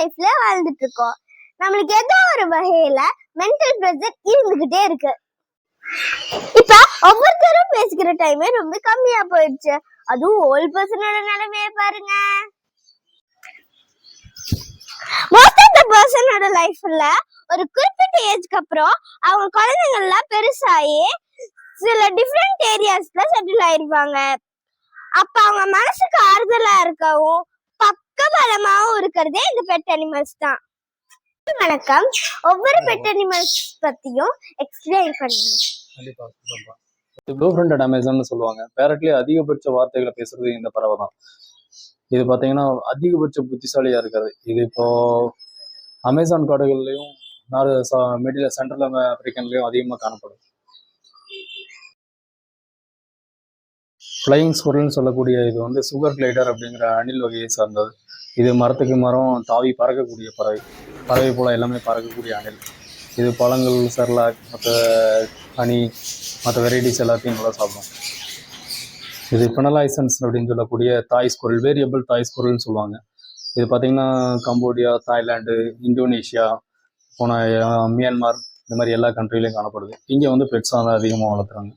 லைஃப்ல வாழ்ந்துட்டு இருக்கோம். நம்மளுக்கு ஏதோ ஒரு வகையில மென்டல் ப்ரெஷர் இருந்துகிட்டே இருக்கு. இப்ப ஒவ்வொருத்தரும் பேசிக்கிற டைமே ரொம்ப கம்மியா போயிடுச்சு. அதுவும் ஓல்ட் பர்சனோட நிலைமையை பாருங்க. மோஸ்ட் ஆஃப் த பர்சனோட லைஃப்ல ஒரு குறிப்பிட்ட ஏஜ்க்கு அப்புறம் அவங்க குழந்தைங்கள்லாம் பெருசாகி சில டிஃப்ரெண்ட் ஏரியாஸ்ல செட்டில் ஆயிருப்பாங்க. அப்ப அவங்க மனசுக்கு ஆறுதலா இருக்கவும் பக்கபலமாவும் இருக்கிறதே இந்த பெட் அனிமல்ஸ் தான். வணக்கம். ஒவ்வொரு பெட் அனிமல்ஸ் பத்தியும் எக்ஸ்பிளைன் பண்ணுங்க. கண்டிப்பா சொல்றேன். ப்ளூ ஃப்ரண்டட் அமேசான்னு சொல்லுவாங்க. பேரட்லயே அதிகபட்ச வார்த்தைகளை பேசுறது இந்த பறவை தான். இது பார்த்தீங்கன்னா அதிகபட்ச புத்திசாலியா இருக்காது. இது இப்போ அமேசான் காடுகள்லையும் மிடில் சென்ட்ரல் ஆப்பிரிக்கன்லையும் அதிகமாக காணப்படும். ஃப்ளையிங் ஸ்குரல்னு சொல்லக்கூடிய இது வந்து சுகர் கிளைடர் அப்படிங்கிற அணில் வகையை சார்ந்தது. இது மரத்துக்கு மரம் தாவி பறக்கக்கூடிய பறவை போல எல்லாமே பறக்கக்கூடிய அணில். இது பழங்கள், செர்லாக், மற்ற ஹனி, மற்ற வெரைட்டிஸ் எல்லாத்தையும் நல்லா சாப்பிடும். இது பெனலைசன்ஸ் அப்படின்னு சொல்லக்கூடிய தாய் ஸ்குரல், வேரியபிள் தாய் ஸ்குரல்னு சொல்லுவாங்க. இது பார்த்திங்கன்னா கம்போடியா, தாய்லாந்து, இந்தோனேஷியா போன மியான்மார் இந்த மாதிரி எல்லா கண்ட்ரிலையும் காணப்படுது. இங்கே வந்து பெட்ஸாக தான் அதிகமாக வளர்த்துறாங்க.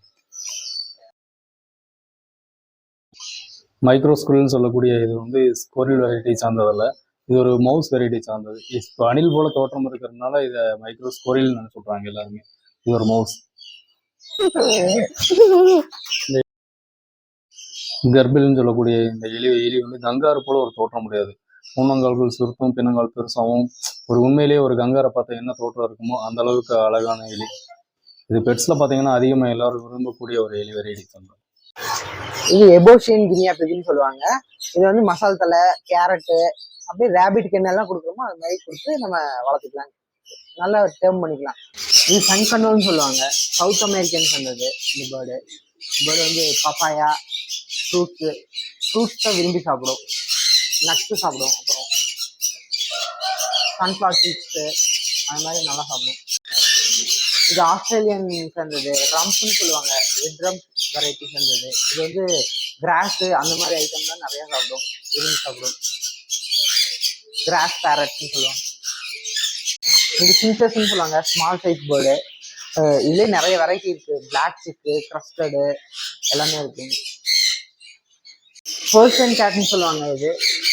மைக்ரோஸ்குரல்னு சொல்லக்கூடிய இது வந்து ஸ்குரல் வெரைட்டி சார்ந்ததில்ல, இது ஒரு மவுஸ் வெரைட்டி சார்ந்தது. இப்போ அணில் போல தோற்றம் இருக்கிறதுனால இதை மைக்ரோஸ்குரல்னு சொல்கிறாங்க எல்லாருமே. இது ஒரு மவுஸ். கர்பில்னு சொல்லக்கூடிய இந்த எலி வந்து கங்காரு போல ஒரு தோற்றம் முடியாது. முன்னங்கால்கள் சுருத்தும், பின்னங்கால் பெருசாகவும், ஒரு உண்மையிலேயே ஒரு கங்காரை பார்த்தா என்ன தோற்றம் இருக்குமோ அந்த அளவுக்கு அழகான எலி. இது பெட்ஸில் பார்த்தீங்கன்னா அதிகமாக எல்லாரும் விரும்பக்கூடிய ஒரு எலி வெரைட்டி சார்ந்தது. இது எபோஷியன் கினியா பிக்னு சொல்லுவாங்க. இது வந்து மசால் தலை, கேரட்டு, அப்படியே ரேபிட் என்னெல்லாம் கொடுக்குறோமோ அது மாதிரி கொடுத்து நம்ம வளர்த்துக்கலாம், நல்லா டேர்ம் பண்ணிக்கலாம். இது சன்கன்னோன்னு சொல்லுவாங்க, சவுத் அமெரிக்கன் சொன்னது. இந்த பேர்டு வந்து பப்பாயா, ஃப்ரூட்ஸ் தான் விரும்பி சாப்பிடும், நட்ஸு சாப்பிடும், அப்புறம் சன்ஃப்ளவர் சீட்ஸு அது மாதிரி நல்லா சாப்பிடும். இது ஆஸ்திரேலியன் சேர்ந்தது, ரம்ப்னு சொல்லுவாங்க, ரெட் ரம்ப் வெரைட்டி சேர்ந்தது. இது வந்து கிராஸு அந்த மாதிரி ஐட்டம்லாம் நிறையா சாப்பிடும், விரும்பி சாப்பிடும். கிராஸ் பேரட்னு சொல்லுவாங்க. இது ஃபின்ச்சஸ்ன்னு சொல்லுவாங்க, ஸ்மால் சைஸ் பேர்டு. இதுலேயே நிறைய வெரைட்டி இருக்குது, பிளாக் சிக்கு, க்ரஸ்டடு எல்லாமே இருக்குது. பர்ஷியன் கேட்னு சொல்லுவாங்க. இது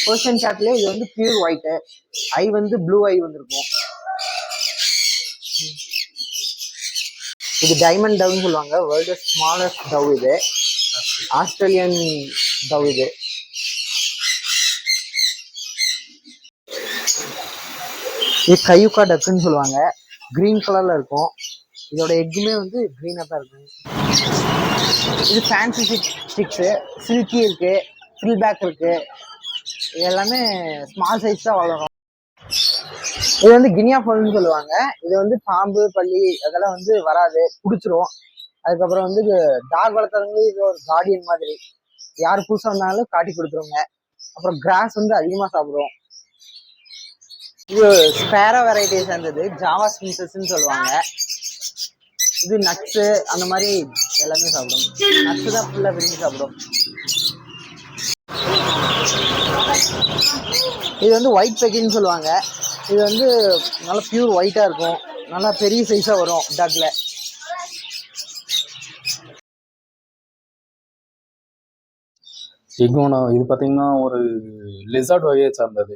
பர்ஷியன் கேட்லேயே இது வந்து பியூர் ஒயிட்டு, ஐ வந்து ப்ளூ ஐ வந்துருக்கும். இது டைமண்ட் டவ்னு சொல்லுவாங்க, வேர்ல்டு ஸ்மாலஸ்ட் டவ். இது ஆஸ்திரேலியன் டவ். இது கையுக்கா டக்குன்னு சொல்லுவாங்க, கிரீன் கலர்ல இருக்கும். இதோட எக்குமே வந்து கிரீனா தான் இருக்கும். இது ஃபேன்சி ஸ்டிக்ஸு, சில்கி இருக்கு, ஃபில் பேக் இருக்கு. இது எல்லாமே ஸ்மால் சைஸ் தான் வளரும். இது வந்து கினியா ஃபவுல்னு சொல்லுவாங்க. இது வந்து பாம்பு, பல்லி அதெல்லாம் வந்து வராது, பிடிச்சிரும். அதுக்கப்புறம் வந்து டாக் வளர்த்துறவங்க இது ஒரு கார்டியன் மாதிரி, யார் புதுசாக வந்தாலும் காட்டி கொடுத்துருங்க. அப்புறம் கிராஸ் வந்து அதிகமாக சாப்பிடுவோம். இது ஸ்பேரோ வெரைட்டியை சேர்ந்தது, ஜாவா ஸ்பின்சஸ்ன்னு சொல்லுவாங்க. இது நட்ஸு அந்த மாதிரி எல்லாமே சாப்பிடும். நட்ஸு தான் ஃபுல்லாக விரும்பி சாப்பிடும். இது வந்து ஒயிட் பெக்கின்னு சொல்லுவாங்க. இது வந்து நல்லா பியூர் ஒயிட்டாக இருக்கும், நல்லா பெரிய சைஸாக வரும் டாக்ல. இக்வானா இது பார்த்தீங்கன்னா ஒரு லிசார்ட் வகையை சார்ந்தது.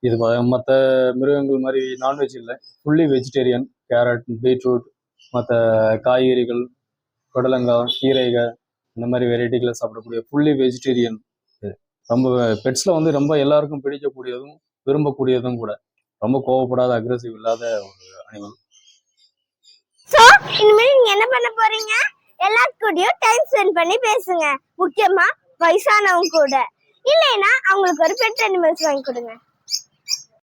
இது மற்ற மிருகங்கள் மாதிரி நான்வெஜ் இல்லை, ஃபுல்லி வெஜிடேரியன். கேரட், பீட்ரூட், மற்ற காய்கறிகள், புடலங்காய், கீரைகள் இந்த மாதிரி வெரைட்டிகளை சாப்பிடக்கூடிய ஃபுல்லி வெஜிடேரியன். ரொம்ப பெட்ஸில் வந்து ரொம்ப எல்லாருக்கும் பிடிக்கக்கூடியதும் விரும்பக்கூடியதும் கூட. ரொம்ப கோவப்படாத, அக்ரெசிவ் இல்லாத ஒரு அனிமல். சோ இனிமேல் நீங்க என்ன பண்ண போறீங்க? எல்லாருக்கூடயும் டைம் ஸ்பெண்ட் பண்ணி பேசுங்க, முக்கியமா வயசானவங்க கூட. இல்லைன்னா அவங்களுக்கு ஒரு பெட் அனிமல்ஸ் வாங்கி கொடுங்க.